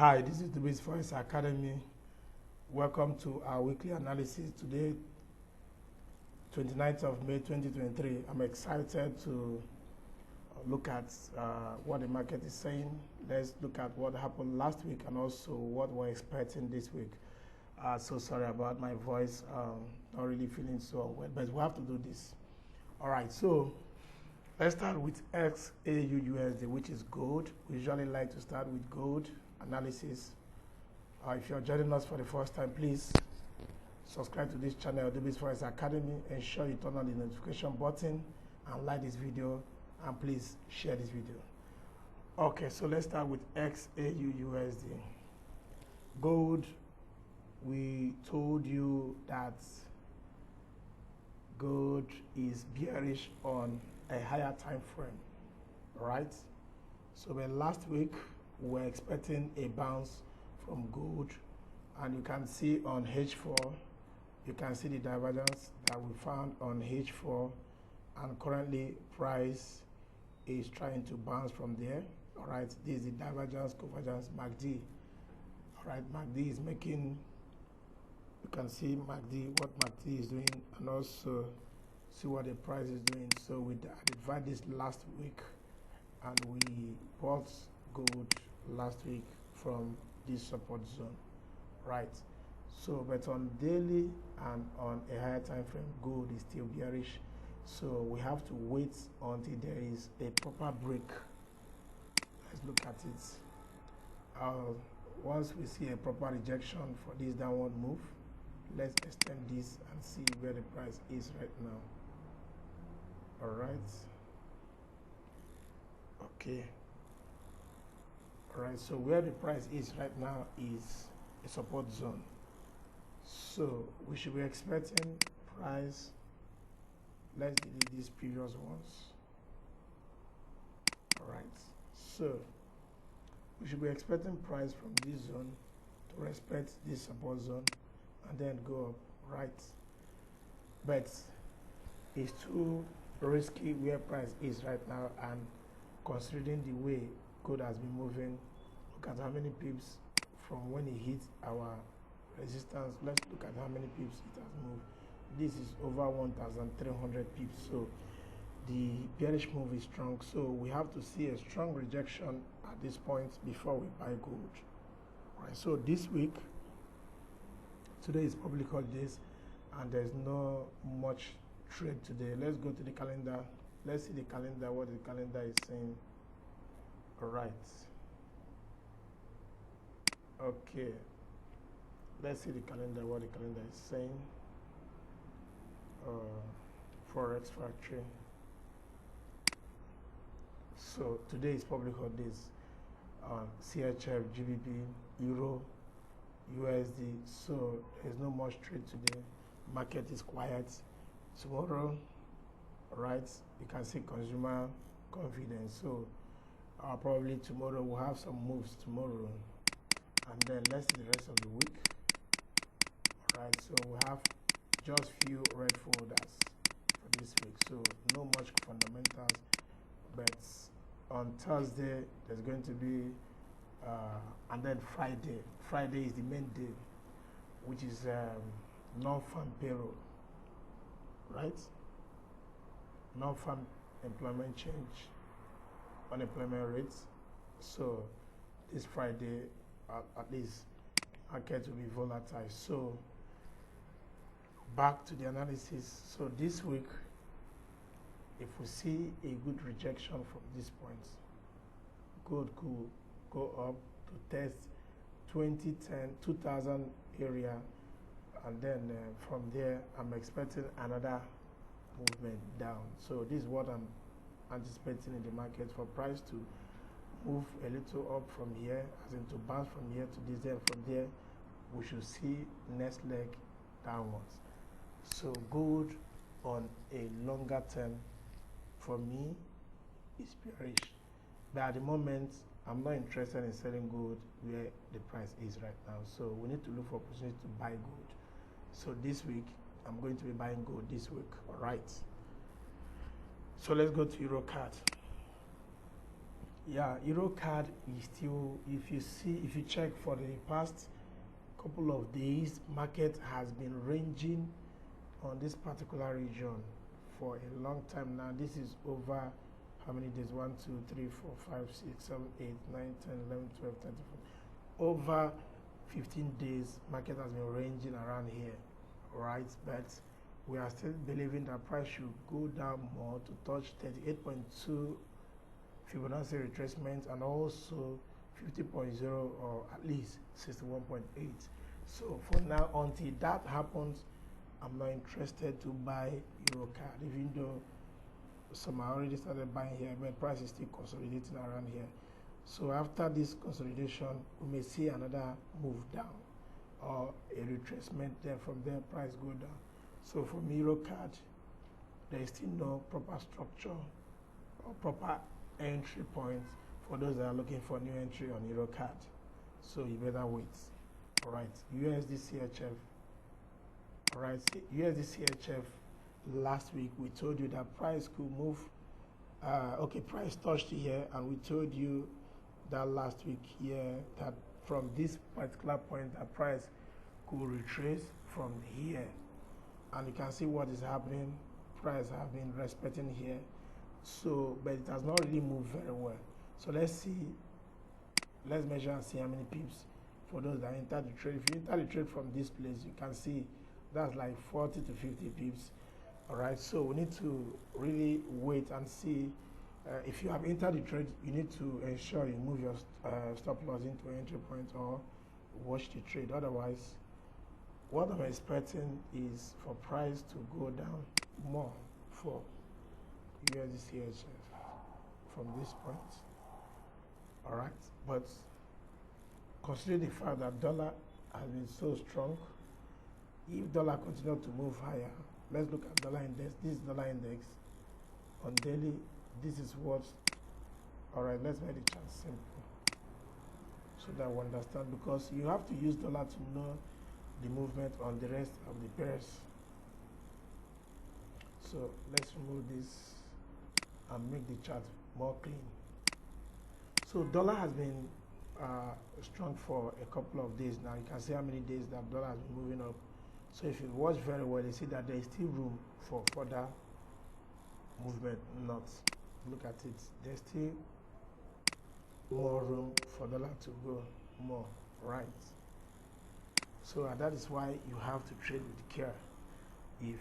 Hi, this is Dubiss Forex Academy. Welcome to our weekly analysis. Today, 29th of May 2023. I'm excited to look at what the market is saying. Let's look at what happened last week and also what we're expecting this week. So sorry about my voice. Not really feeling so well, but we have to do this. All right, so let's start with XAUUSD, which is gold. We usually like to start with gold analysis. If you're joining us for the first time, please subscribe to this channel, Dubiss Forex Academy. Ensure you turn on the notification button and like this video, and please share this video. Okay, so let's start with XAUUSD. Gold, we told you that gold is bearish on a higher time frame, right? So when last week we were expecting a bounce from gold, and you can see on H4, you can see the divergence that we found on H4, and currently price is trying to bounce from there. All right, this is the divergence convergence MACD. All right, MACD is making, you can see MACD, what MACD is doing, and also see what the price is doing. So we identified this last week, and we bought gold last week from this support zone, right? So but on daily and on a higher time frame, gold is still bearish. So we have to wait until there is a proper break. Let's look at it. Once we see a proper rejection for this downward move, let's extend this and see where the price is right now. All right, okay. All right, so where the price is right now is a support zone. So we should be expecting price, let's delete these previous ones. All right, so we should be expecting price from this zone to respect this support zone and then go up, right? But it's too risky where price is right now, and considering the way gold has been moving, look at how many pips from when it hit our resistance. Let's look at how many pips it has moved. This is over 1,300 pips. So the bearish move is strong. So we have to see a strong rejection at this point before we buy gold. All right, so this week, today is public holidays, and there's no much trade today. Let's go to the calendar. Let's see the calendar, what the calendar is saying. All right, okay, let's see the calendar, what the calendar is saying. Forex factory. So today is public holidays. CHF, GBP, Euro, USD. So there's no much trade today. Market is quiet. Tomorrow, right, you can see consumer confidence. So probably tomorrow we'll have some moves tomorrow, and then let's see the rest of the week. All right, so we have just few red folders for this week, so no much fundamentals. But on Thursday there's going to be and then Friday is the main day, which is non-farm payroll, right? Non-farm employment change, unemployment rates. So this Friday, at least, market will be volatile. So back to the analysis. So this week, if we see a good rejection from this point, gold could go up to test 2000 area, and then from there I'm expecting another movement down. So this is what I'm anticipating in the market, for price to move a little up from here, as in to bounce from here to this. Then from there we should see next leg downwards. So gold on a longer term for me is bearish, but at the moment I'm not interested in selling gold where the price is right now. So we need to look for opportunities to buy gold. So this week I'm going to be buying gold this week. All right, so let's go to Euro card. Yeah, Euro card is still, if you check for the past couple of days, market has been ranging on this particular region for a long time now. This is over how many days? 1, 2, 3, 4, 5, 6, 7, 8, 9, 10, 11, 12, 13, 14. Over 15 days, market has been ranging around here, right? But we are still believing that price should go down more to touch 38.2 Fibonacci retracement and also 50.0 or at least 61.8. So for now, until that happens, I'm not interested to buy Euro card, even though some are already started buying here, but price is still consolidating around here. So after this consolidation, we may see another move down or a retracement. Then from there, price go down. So for Euro card, there is still no proper structure or proper entry points for those that are looking for new entry on Euro card. So you better wait. All right, USD CHF. All right, USD CHF. Last week we told you that price could move. Price touched here, and we told you that last week here that from this particular point, that price could retrace from here, and you can see what is happening. Price have been respecting here, so but it has not really moved very well. So let's measure and see how many pips for those that enter the trade. If you enter the trade from this place, you can see that's like 40 to 50 pips. All right, so we need to really wait and see. If you have entered the trade, you need to ensure you move your stop loss into an entry point or watch the trade. Otherwise, what I'm expecting is for price to go down more for USD CHF from this point. All right, but consider the fact that dollar has been so strong. If dollar continues to move higher, let's look at dollar index. This is dollar index on daily. This is what. All right, let's make the chart simple so that we understand, because you have to use dollar to know the movement on the rest of the pairs. So let's remove this and make the chart more clean. So dollar has been strong for a couple of days now. You can see how many days that dollar has been moving up. So if you watch very well, you see that there is still room for further movement. Not look at it. There's still more room for dollar to go more, right? So that is why you have to trade with care if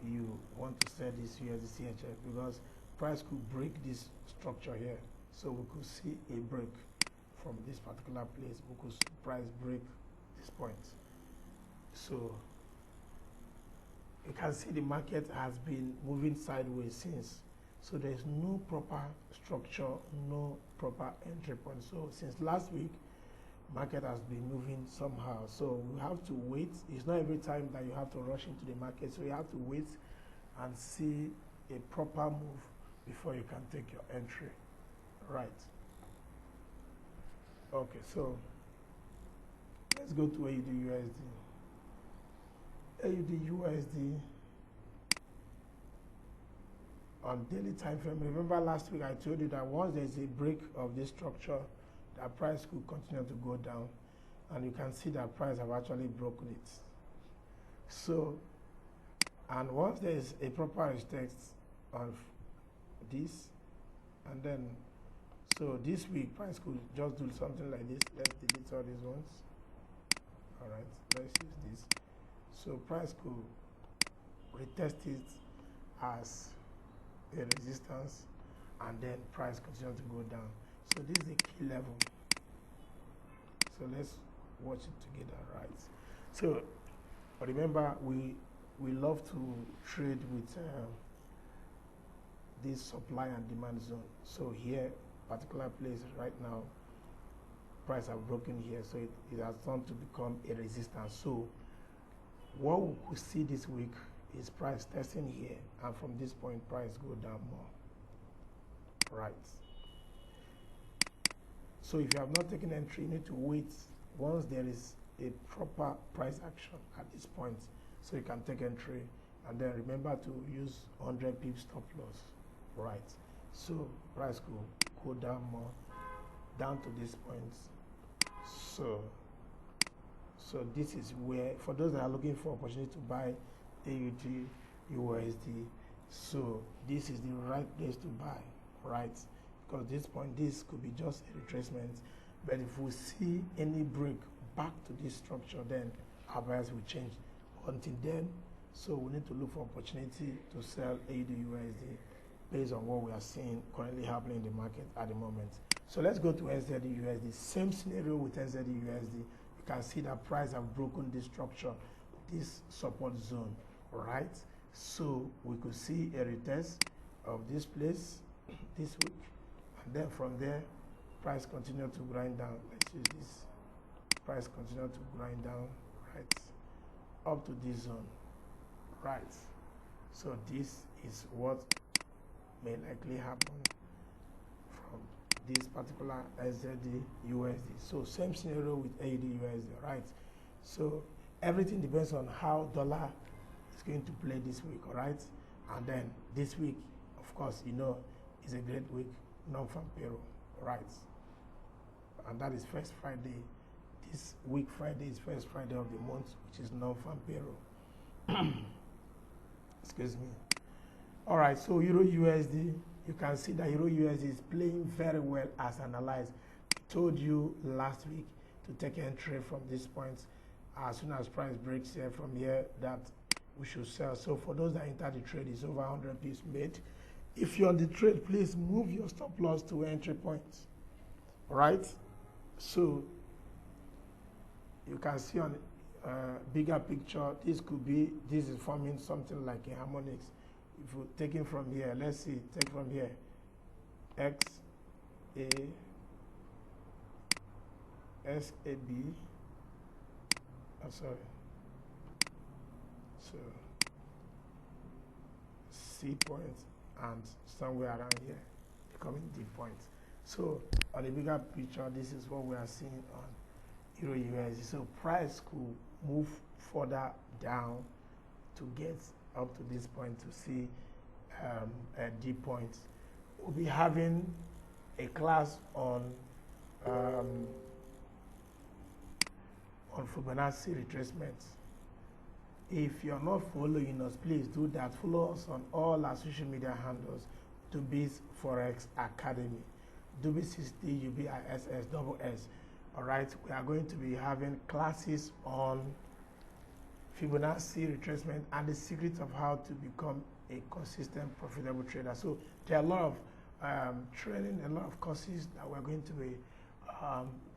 you want to sell this USD CHF, because price could break this structure here. So we could see a break from this particular place. We could see price break this point. So you can see the market has been moving sideways since. So there is no proper structure, no proper entry point. So since last week, market has been moving somehow. So we have to wait. It's not every time that you have to rush into the market. So you have to wait and see a proper move before you can take your entry. Right. Okay, so let's go to AUD USD. AUD USD on daily time frame. Remember last week I told you that once there's a break of this structure, that price could continue to go down, and you can see that price have actually broken it. So, and once there is a proper text of this, and then so this week price could just do something like this. Let's delete all these ones. All right, let's use this. So price could retest it as a resistance, and then price continue to go down. So this is the key level. So let's watch it together, right? So remember, we love to trade with this supply and demand zone. So here, particular place right now, price have broken here, so it has turned to become a resistance. So what we could see this week is price testing here, and from this point price go down more, right? So if you have not taken entry, you need to wait once there is a proper price action at this point, so you can take entry, and then remember to use 100 pips stop loss, right? So price could go down more down to this point. So this is where, for those that are looking for opportunity to buy AUD USD, so this is the right place to buy, right? Because this point, this could be just a retracement, but if we see any break back to this structure, then our bias will change. Until then, so we need to look for opportunity to sell AUD USD based on what we are seeing currently happening in the market at the moment. So let's go to NZD USD. Same scenario with NZD USD. You can see that price have broken this structure, this support zone, right? So we could see a retest of this place this week, and then from there, price continue to grind down. Let's use this. Price continue to grind down, right, up to this zone, right? So this is what may likely happen from this particular NZD USD. So same scenario with AUD USD, right? So everything depends on how dollar is going to play this week, all right? And then this week, of course, you know, is a great week, non-farm payroll, right? And that is first Friday. This week Friday is first Friday of the month, which is non-farm payroll. Excuse me. All right, so Euro USD, you can see that Euro USD is playing very well as analyzed. I told you last week to take entry from this point. As soon as price breaks here from here, that we should sell. So for those that enter the trade, it's over 100 pips made. If you're on the trade, please move your stop loss to entry points. All right? So you can see on bigger picture, this is forming something like a harmonics. If we take it from here, let's see, take from here, X, A, S, A, B, sorry, so C point, and somewhere around here, becoming D point. So on a bigger picture, this is what we are seeing on Euro USD. So price could move further down to get up to this point to see a D point. We'll be having a class on Fibonacci retracements. If you're not following us, please do that. Follow us on all our social media handles. Dubiss Forex Academy. Dubiss is D-U-B-I-S-S-S-S. All right, we are going to be having classes on Fibonacci retracement and the secrets of how to become a consistent, profitable trader. So there are a lot of training, a lot of courses that we're going to be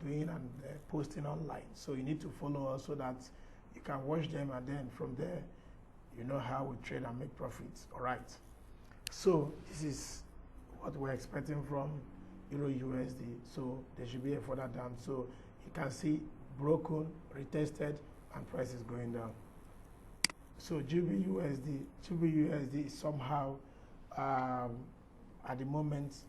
doing and posting online. So you need to follow us so that you can watch them, and then from there, you know how we trade and make profits. All right. So this is what we're expecting from Euro USD. So there should be a further down. So you can see broken, retested, and price is going down. So GBUSD is somehow at the moment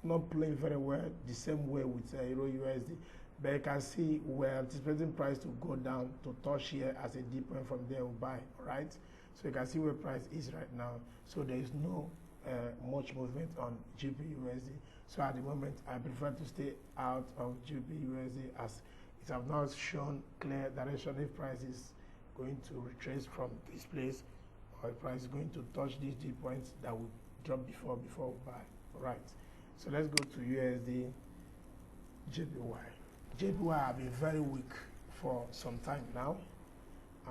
not playing very well the same way with Euro USD, but you can see we're anticipating price to go down to touch here as a deep point. From there we'll buy, all right? So you can see where price is right now. So there is no much movement on GBUSD. So at the moment I prefer to stay out of GBUSD as it has not shown clear direction if price is going to retrace from this place, or if price is going to touch these deep points that will drop before we buy. All right. So let's go to USD JPY. JPY have been very weak for some time now,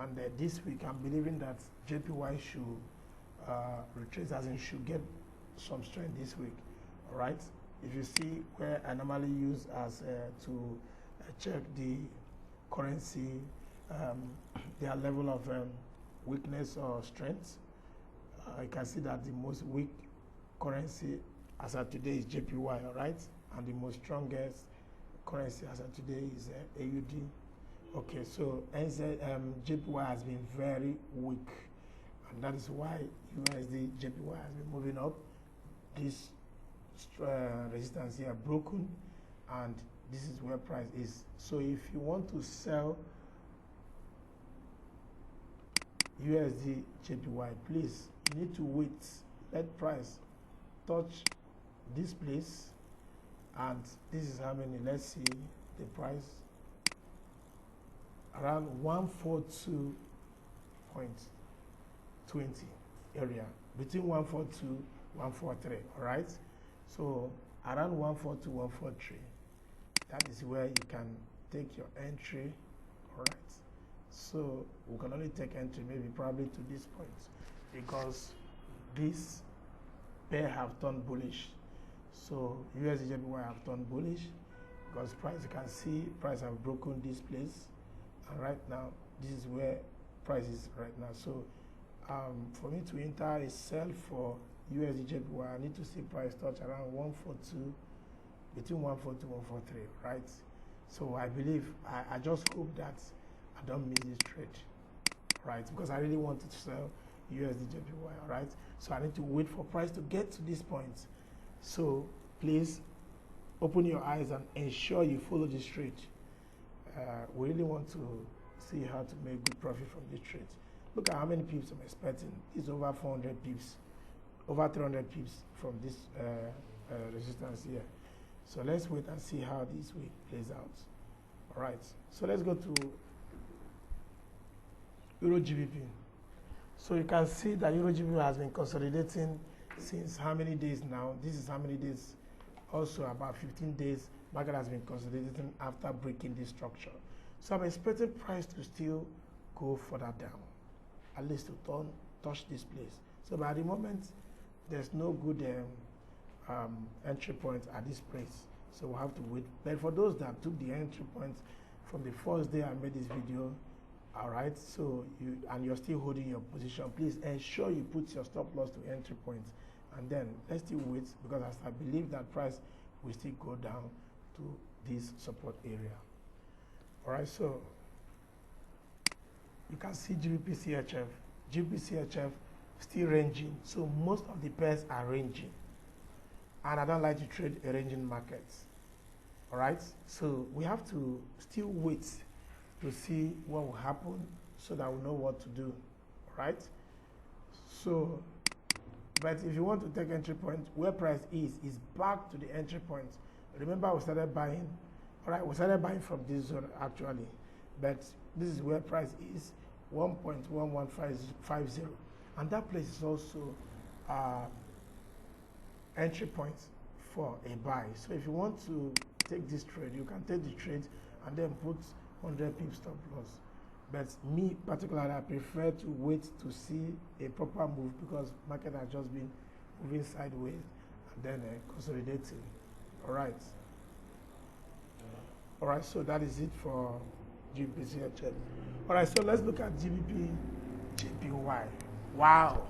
and this week I'm believing that JPY should retrace, as in should get some strength this week. All right. If you see where I normally use as to check the currency, their level of weakness or strength, you can see that the most weak currency as of today is JPY, all right? And the most strongest currency as of today is AUD. Okay, so JPY has been very weak, and that is why USD JPY has been moving up. This resistance here broken, and this is where price is. So if you want to sell USD JPY, please, you need to wait, let price touch this place, and this is how many. Let's see the price around 142.20 area, between 142 143. All right, so around 142 143, that is where you can take your entry. All right, so we can only take entry maybe probably to this point, because this pair have turned bullish. So USDJPY have turned bullish because price, you can see price have broken this place, and right now this is where price is right now. So for me to enter a sell for USDJPY, I need to see price touch around 142, between 142 143, right? So I believe, I just hope that I don't miss this trade, right? Because I really wanted to sell USDJPY, all right? So I need to wait for price to get to this point. So please open your eyes and ensure you follow this trade. We really want to see how to make good profit from this trade. Look at how many pips I'm expecting. It's over 400 pips, over 300 pips from this resistance here. So let's wait and see how this week plays out. All right, so let's go to Euro GBP. So you can see that Euro GBP has been consolidating since how many days now? This is how many days? Also about 15 days. Market has been consolidating after breaking this structure. So I'm expecting price to still go further down, at least to touch this place. So by the moment, there's no good entry point at this place. So we'll have to wait. But for those that took the entry point from the first day I made this video, all right, so you're still holding your position, please ensure you put your stop loss to entry point, and then let's still wait, because I believe that price will still go down to this support area. All right, so you can see GBP-CHF still ranging. So most of the pairs are ranging, and I don't like to trade a ranging market. All right, so we have to still wait to see what will happen so that we know what to do. All right, so but if you want to take entry point where price is back to the entry point. Remember, we started buying. All right, we started buying from this zone actually, but this is where price is 1.11550, and that place is also entry point for a buy. So if you want to take this trade, you can take the trade and then put 100 pips stop loss. But me particularly, I prefer to wait to see a proper move, because market has just been moving sideways and then consolidating. All right. All right, so that is it for GBP-CHF. All right, so let's look at GBP-JPY. Wow.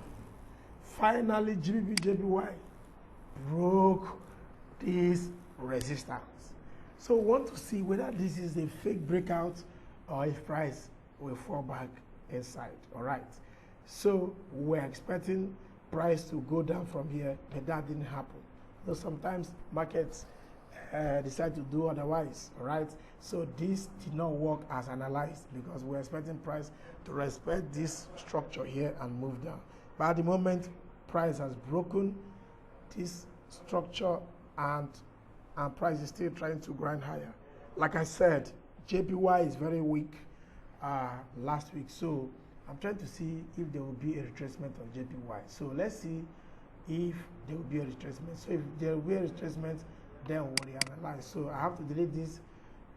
Finally, GBP-JPY broke this resistance. So we want to see whether this is a fake breakout or if price will fall back inside. All right, so we're expecting price to go down from here, but that didn't happen. So sometimes markets decide to do otherwise. All right, so this did not work as analyzed, because we're expecting price to respect this structure here and move down. But at the moment, price has broken this structure, and price is still trying to grind higher. Like I said, JPY is very weak last week, so I'm trying to see if there will be a retracement of JPY. So let's see if there will be a retracement. So if there will be a retracement, then we'll reanalyze. So I have to delete this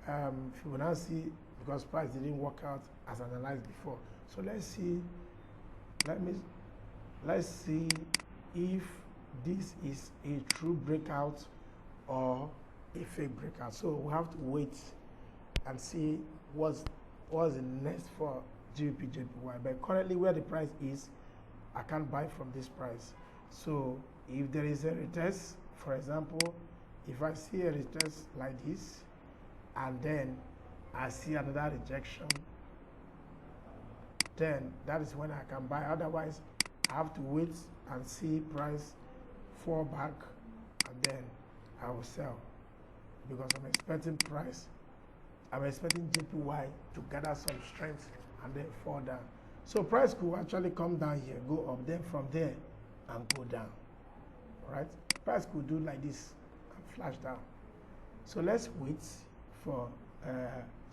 Fibonacci because price didn't work out as analyzed before. So let's see. Let's see if this is a true breakout or a fake breakout. So we have to wait and see what's the next for GBP-JPY. But currently, where the price is, I can't buy from this price. So if there is a retest, for example, if I see a retest like this, and then I see another rejection, then that is when I can buy. Otherwise, I have to wait and see price fall back, and then I will sell, because I'm expecting JPY to gather some strength and then fall down. So price could actually come down here, go up, then from there and go down. All right, price could do like this and flash down. So let's wait for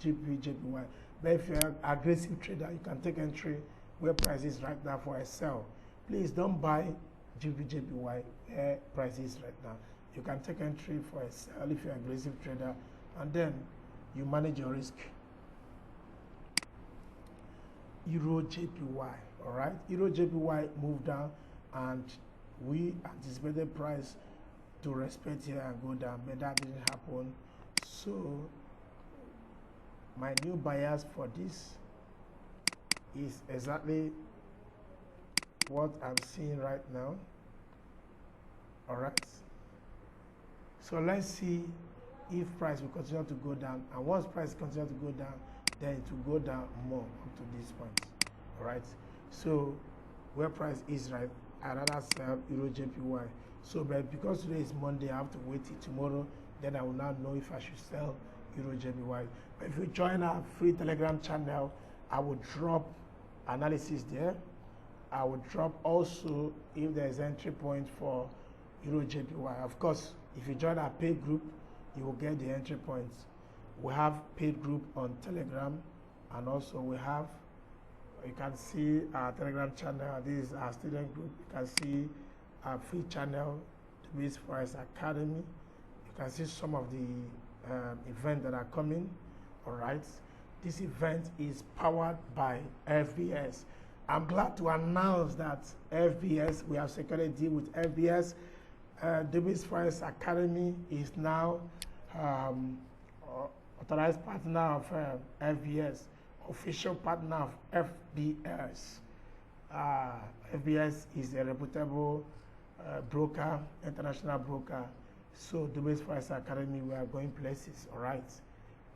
JPY. But if you're an aggressive trader, you can take entry where price is right now for a sell. Please don't buy JPY where price is right now. You can take entry for a sell if you're an aggressive trader, and then you manage your risk. Euro JPY, all right? Euro JPY moved down, and we anticipated price to respect here and go down, but that didn't happen. So my new bias for this is exactly what I'm seeing right now. All right, so let's see if price will continue to go down, and once price continue to go down, then it will go down more up to this point. All right, so where price is right, I rather sell Euro JPY. So but because today is Monday, I have to wait till tomorrow, then I will now know if I should sell Euro JPY. But if you join our free Telegram channel, I will drop analysis there. I will drop also if there is entry point for Euro JPY. Of course, if you join our paid group, you will get the entry points. We have paid group on Telegram, and also we have, you can see our Telegram channel. This is our student group. You can see our free channel, Dubiss Forex Academy. You can see some of the events that are coming. All right, this event is powered by FBS. I'm glad to announce that FBS, we have secured a deal with FBS. Dubiss Forex Academy is now authorized partner of FBS, official partner of FBS. FBS is a reputable broker, international broker. So Dubiss Forex Academy, we are going places, all right?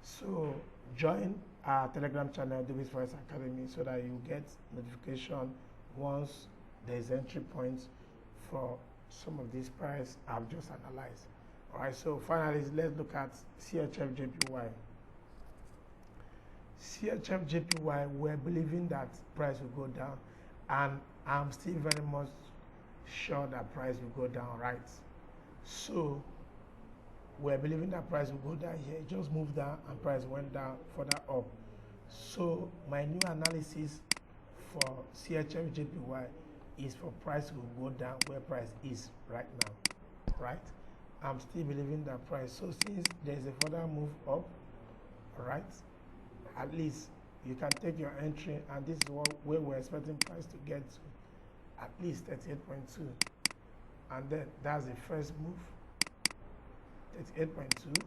So join our Telegram channel, Dubiss Forex Academy, so that you get notification once there's entry points for some of these prices I've just analyzed. All right, so finally, let's look at CHF JPY. CHF JPY, we're believing that price will go down, and I'm still very much sure that price will go down, right? So we're believing that price will go down here. It just moved down and price went down further up. So my new analysis for CHF JPY is for price will go down where price is right now, right? I'm still believing that price. So since there's a further move up, all right, at least you can take your entry, and this is where we're expecting price to get to, at least 38.2, and then that's the first move, 38.2,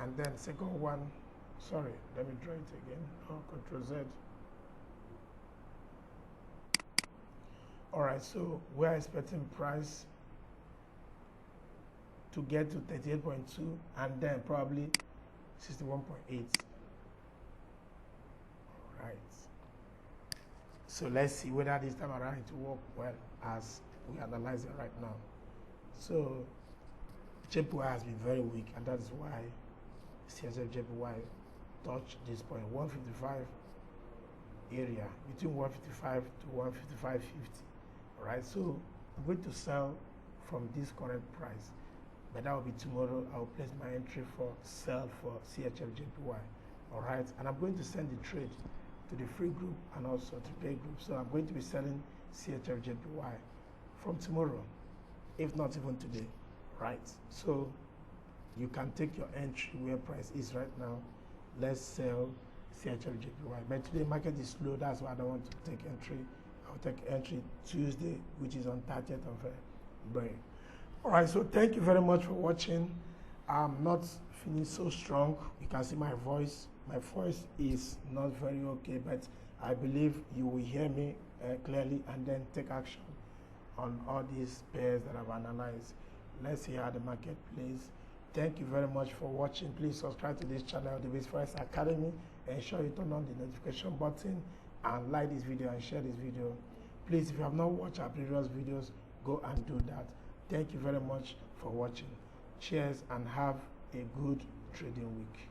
and then second one, sorry, let me draw it again, Control Z. All right, so we're expecting price to get to 38.2 and then probably 61.8. All right. So let's see whether this time around it will work well as we analyze it right now. So JPY has been very weak, and that is why CHF JPY touched this point, 155 area, between 155 to 155.50. All right, so I'm going to sell from this current price, but that will be tomorrow. I will place my entry for sell for CHF JPY. All right, and I'm going to send the trade to the free group and also to pay group. So I'm going to be selling CHF JPY from tomorrow, if not even today, right? So you can take your entry where price is right now. Let's sell CHF JPY. But today market is slow, that's why I don't want to take entry. I'll take entry Tuesday, which is on 30th of May. All right, so thank you very much for watching. I'm not feeling so strong. You can see my voice. My voice is not very okay, but I believe you will hear me clearly and then take action on all these pairs that I've analyzed. Let's see how the market plays. Thank you very much for watching. Please subscribe to this channel, Dubiss Forex Academy. Ensure you turn on the notification button and like this video and share this video. Please, if you have not watched our previous videos, go and do that. Thank you very much for watching. Cheers and have a good trading week.